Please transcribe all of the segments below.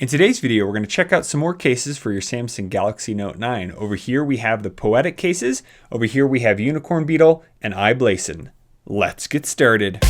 In today's video, we're going to check out some more cases for your Samsung Galaxy Note 9. Over here we have the Poetic cases, over here we have Unicorn Beetle, and I-Blason. Let's get started.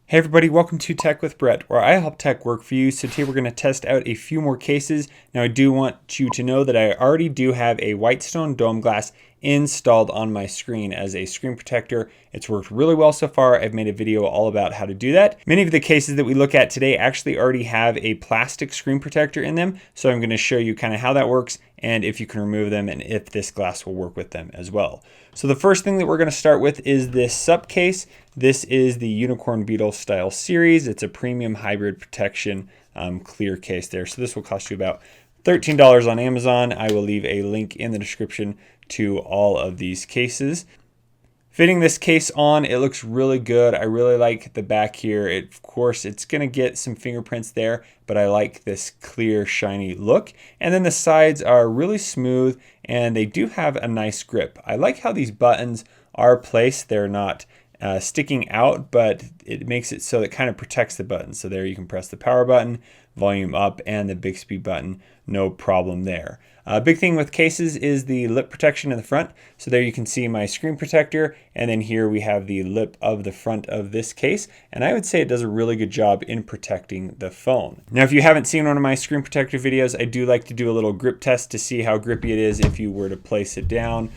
Hey everybody, welcome to Tech with Brett, where I help tech work for you. So today we're going to test out a few more cases. Now I do want you to know that I already do have a Whitestone dome glass installed on my screen as a screen protector. It's worked really well so far. I've made a video all about how to do that. Many of the cases that we look at today actually already have a plastic screen protector in them. So I'm going to show you kind of how that works and if you can remove them and if this glass will work with them as well. So the first thing that we're going to start with is this Supcase. This is the Unicorn Beetle style series. It's a premium hybrid protection clear case there. So this will cost you about $13 on Amazon. I will leave a link in the description to all of these cases. Fitting this case on, it looks really good. I really like the back here. Of course, it's going to get some fingerprints there, but I like this clear, shiny look. And then the sides are really smooth and they do have a nice grip. I like how these buttons are placed. They're not sticking out, but it makes it so it kind of protects the button. So there you can press the power button, volume up, and the Bixby button, no problem there. A big thing with cases is the lip protection in the front. So there you can see my screen protector, and then here we have the lip of the front of this case. And I would say it does a really good job in protecting the phone. Now, if you haven't seen one of my screen protector videos, I do like to do a little grip test to see how grippy it is if you were to place it down.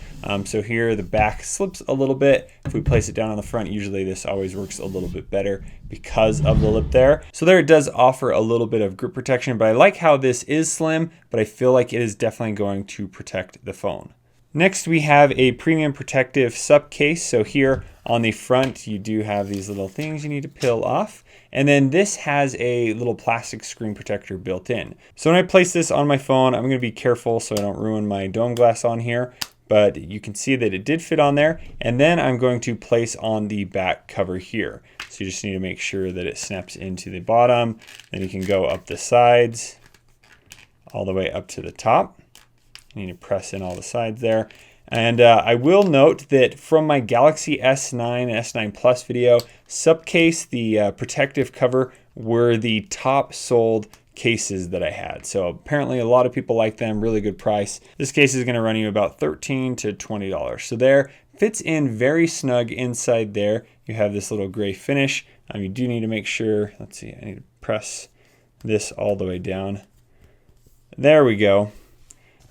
So here the back slips a little bit. If we place it down on the front, usually this always works a little bit better because of the lip there. So there it does offer a little bit of grip protection, but I like how this is slim, but I feel like it is definitely going to protect the phone. Next, we have a premium protective Supcase. So here on the front, you do have these little things you need to peel off. And then this has a little plastic screen protector built in. So when I place this on my phone, I'm going to be careful so I don't ruin my dome glass on here. But you can see that it did fit on there. And then I'm going to place on the back cover here. So you just need to make sure that it snaps into the bottom. Then you can go up the sides all the way up to the top. You need to press in all the sides there. And I will note that from my Galaxy S9 and S9 Plus video, Supcase, the protective cover, were the top sold cases that I had. So apparently a lot of people like them, really good price. This case is going to run you about $13 to $20. So there, fits in very snug inside there. You have this little gray finish. You do need to make sure, let's see, I need to press this all the way down. There we go.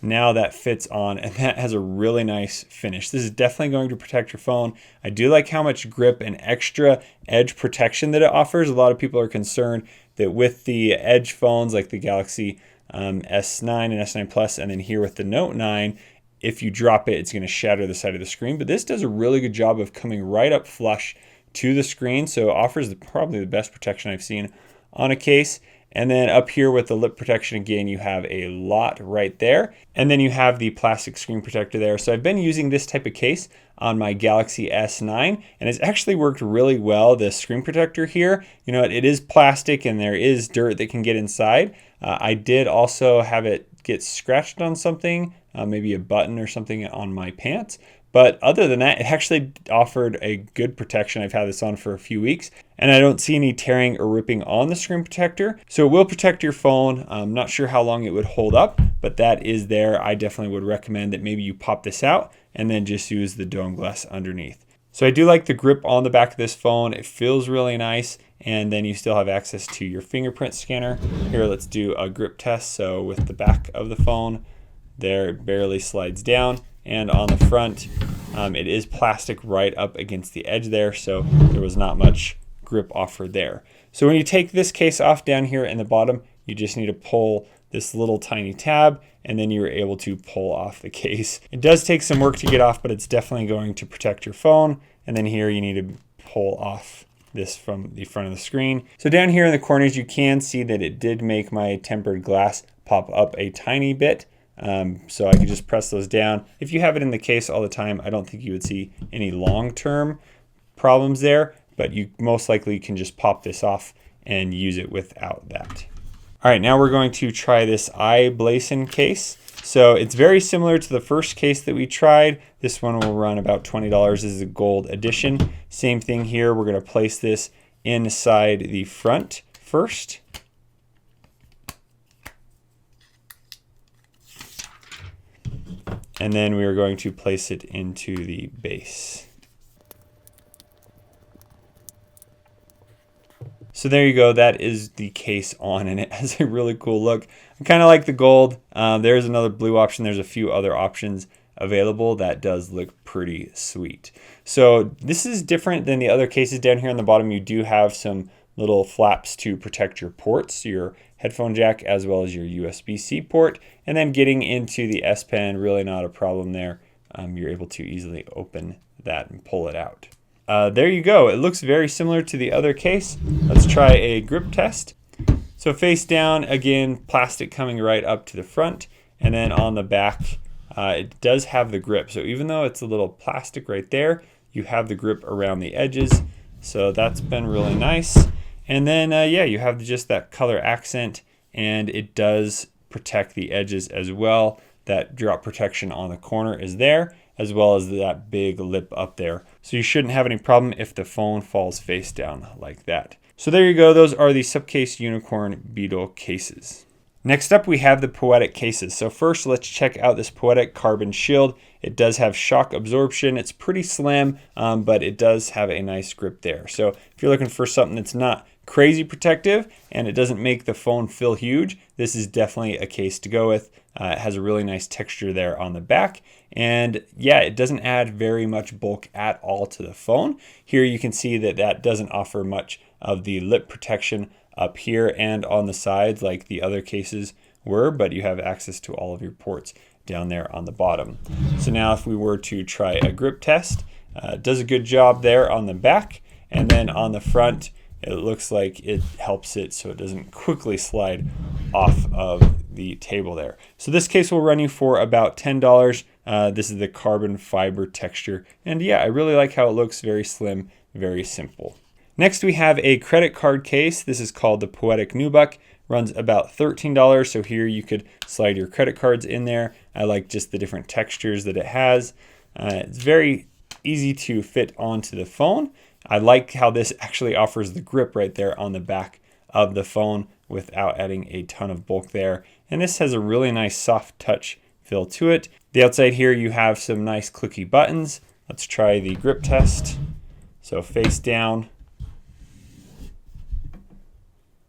Now that fits on, and that has a really nice finish. This is definitely going to protect your phone. I do like how much grip and extra edge protection that it offers. A lot of people are concerned that with the edge phones like the Galaxy S9 and S9 Plus, and then here with the Note 9, if you drop it, it's going to shatter the side of the screen. But this does a really good job of coming right up flush to the screen, so it offers probably the best protection I've seen on a case. And then up here with the lip protection, again, you have a lot right there. And then you have the plastic screen protector there. So I've been using this type of case on my Galaxy S9, and it's actually worked really well. The screen protector here, you know, it is plastic and there is dirt that can get inside. I did also have it get scratched on something, maybe a button or something on my pants. But other than that, it actually offered a good protection. I've had this on for a few weeks, and I don't see any tearing or ripping on the screen protector. So it will protect your phone. I'm not sure how long it would hold up, but that is there. I definitely would recommend that maybe you pop this out and then just use the dome glass underneath. So I do like the grip on the back of this phone. It feels really nice, and then you still have access to your fingerprint scanner. Here, let's do a grip test. So with the back of the phone, there it barely slides down. And on the front, it is plastic right up against the edge there, so there was not much grip offered there. So when you take this case off down here in the bottom, you just need to pull this little tiny tab, and then you're able to pull off the case. It does take some work to get off, but it's definitely going to protect your phone. And then here you need to pull off this from the front of the screen. So down here in the corners, you can see that it did make my tempered glass pop up a tiny bit. So I could just press those down. If you have it in the case all the time, I don't think you would see any long-term problems there, but you most likely can just pop this off and use it without that. All right, now we're going to try this I-Blason case. So it's very similar to the first case that we tried. This one will run about $20. This is a gold edition. Same thing here. We're going to place this inside the front first. And then we are going to place it into the base. So there you go, that is the case on, and it has a really cool look. I kind of like the gold. There's another blue option. There's a few other options available that does look pretty sweet. So this is different than the other cases. Down here on the bottom, you do have some little flaps to protect your ports, your headphone jack, as well as your USB-C port. And then getting into the S Pen, really not a problem there. You're able to easily open that and pull it out. There you go. It looks very similar to the other case. Let's try a grip test. So face down, again, plastic coming right up to the front. And then on the back, it does have the grip. So even though it's a little plastic right there, you have the grip around the edges. So that's been really nice. And then, yeah, you have just that color accent, and it does protect the edges as well. That drop protection on the corner is there, as well as that big lip up there. So you shouldn't have any problem if the phone falls face down like that. So there you go. Those are the Supcase Unicorn Beetle cases. Next up, we have the Poetic cases. So first, let's check out this Poetic Carbon Shield. It does have shock absorption. It's pretty slim, but it does have a nice grip there. So if you're looking for something that's not crazy protective and it doesn't make the phone feel huge, this is definitely a case to go with. It has a really nice texture there on the back. And yeah, it doesn't add very much bulk at all to the phone. Here you can see that that doesn't offer much of the lip protection up here and on the sides like the other cases were, but you have access to all of your ports down there on the bottom. So now if we were to try a grip test, it does a good job there on the back, and then on the front, it looks like it helps it so it doesn't quickly slide off of the table there. So this case will run you for about $10. This is the carbon fiber texture. And yeah, I really like how it looks, very slim, very simple. Next, we have a credit card case. This is called the Poetic Nubuck. Runs about $13. So here you could slide your credit cards in there. I like just the different textures that it has. It's very easy to fit onto the phone. I like how this actually offers the grip right there on the back of the phone without adding a ton of bulk there. And this has a really nice soft touch feel to it. The outside here, you have some nice clicky buttons. Let's try the grip test. So face down.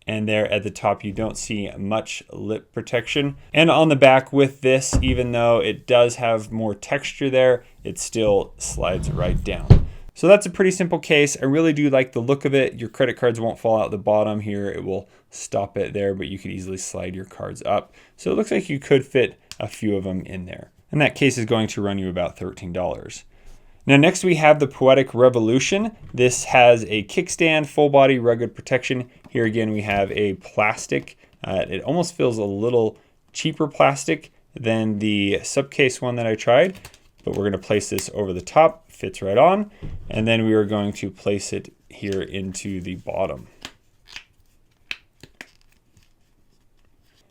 And there at the top, you don't see much lip protection. And on the back with this, even though it does have more texture there, it still slides right down. So that's a pretty simple case. I really do like the look of it. Your credit cards won't fall out the bottom here. It will stop it there, but you could easily slide your cards up. So it looks like you could fit a few of them in there. And that case is going to run you about $13. Now next we have the Poetic Revolution. This has a kickstand, full body rugged protection. Here again we have a plastic. It almost feels a little cheaper plastic than the Supcase one that I tried, but we're going to place this over the top, fits right on, and then we are going to place it here into the bottom.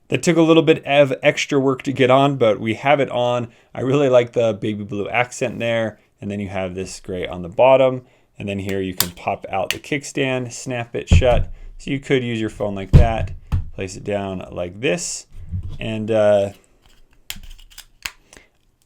That took a little bit of extra work to get on, but we have it on. I really like the baby blue accent there. And then you have this gray on the bottom. And then here you can pop out the kickstand, snap it shut. So you could use your phone like that, place it down like this. And I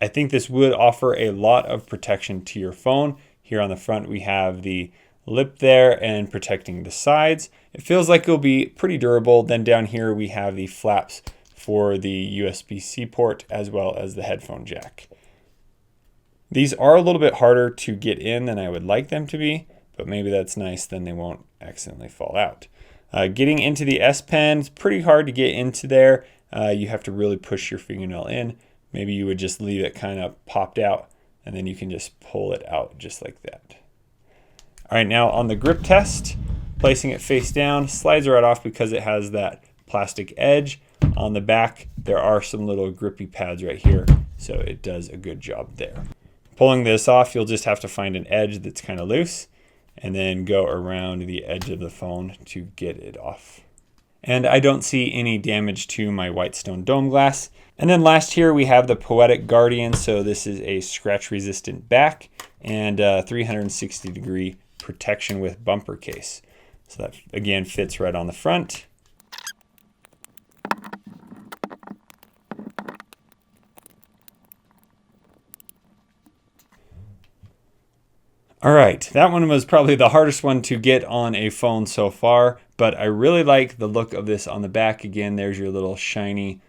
think this would offer a lot of protection to your phone. Here on the front, we have the lip there and protecting the sides. It feels like it'll be pretty durable. Then down here, we have the flaps for the USB-C port as well as the headphone jack. These are a little bit harder to get in than I would like them to be, but maybe that's nice, then they won't accidentally fall out. Getting into the S Pen, it's pretty hard to get into there. You have to really push your fingernail in. Maybe you would just leave it kind of popped out, and then you can just pull it out just like that. All right, now on the grip test, placing it face down, slides right off because it has that plastic edge. On the back, there are some little grippy pads right here, so it does a good job there. Pulling this off, you'll just have to find an edge that's kind of loose and then go around the edge of the phone to get it off. And I don't see any damage to my Whitestone dome glass. And then last here we have the Poetic Guardian. So this is a scratch resistant back and 360-degree protection with bumper case. So that again fits right on the front. All right, that one was probably the hardest one to get on a phone so far, but I really like the look of this on the back. Again, there's your little shiny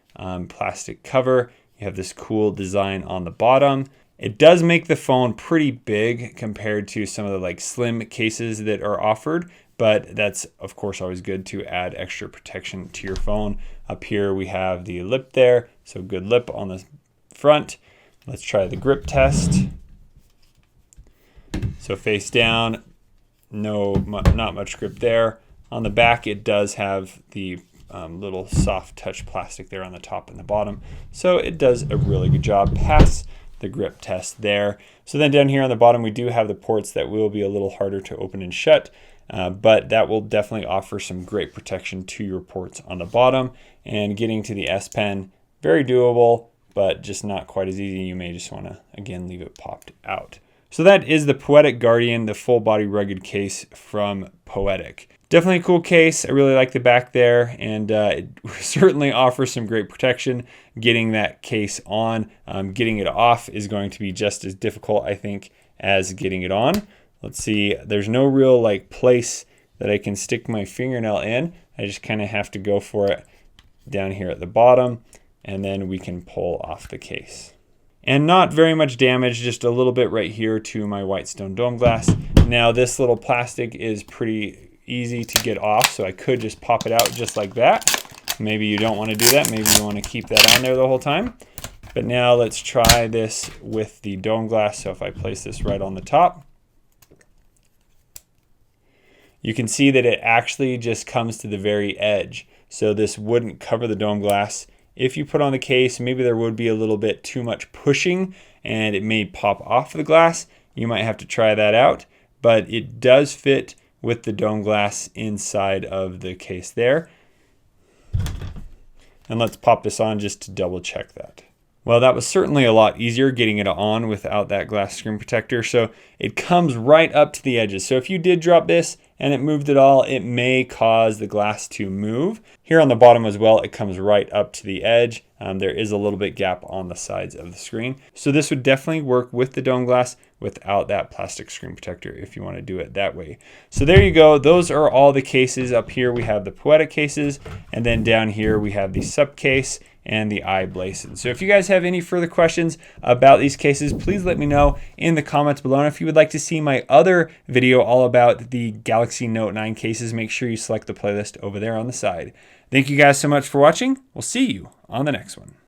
plastic cover. You have this cool design on the bottom. It does make the phone pretty big compared to some of the like slim cases that are offered, but that's of course always good to add extra protection to your phone. Up here we have the lip there, so good lip on the front. Let's try the grip test. So face down, not much grip there. On the back, it does have the little soft touch plastic there on the top and the bottom. So it does a really good job. Pass the grip test there. So then down here on the bottom, we do have the ports that will be a little harder to open and shut, but that will definitely offer some great protection to your ports on the bottom. And getting to the S Pen, very doable, but just not quite as easy. You may just want to, again, leave it popped out. So that is the Poetic Guardian, the full body rugged case from Poetic. Definitely a cool case. I really like the back there, and it certainly offers some great protection. Getting that case on, getting it off is going to be just as difficult, I think, as getting it on. Let's see, there's no real like place that I can stick my fingernail in. I just kind of have to go for it down here at the bottom, and then we can pull off the case. And not very much damage, just a little bit right here to my white stone dome glass. Now this little plastic is pretty easy to get off, so I could just pop it out just like that. Maybe you don't want to do that. Maybe you want to keep that on there the whole time. But now let's try this with the dome glass. So if I place this right on the top, you can see that it actually just comes to the very edge. So this wouldn't cover the dome glass. If you put on the case, maybe there would be a little bit too much pushing and it may pop off the glass. You might have to try that out, but it does fit with the dome glass inside of the case there. And let's pop this on just to double check that. Well, that was certainly a lot easier getting it on without that glass screen protector. So it comes right up to the edges. So if you did drop this and it moved at all, it may cause the glass to move. Here on the bottom as well, it comes right up to the edge. There is a little bit gap on the sides of the screen. So this would definitely work with the dome glass without that plastic screen protector if you want to do it that way. So there you go. Those are all the cases. Up here we have the Poetic cases, and then down here we have the Supcase and the I-Blason. So if you guys have any further questions about these cases, please let me know in the comments below. And if you would like to see my other video all about the Galaxy Note 9 cases, make sure you select the playlist over there on the side. Thank you guys so much for watching. We'll see you on the next one.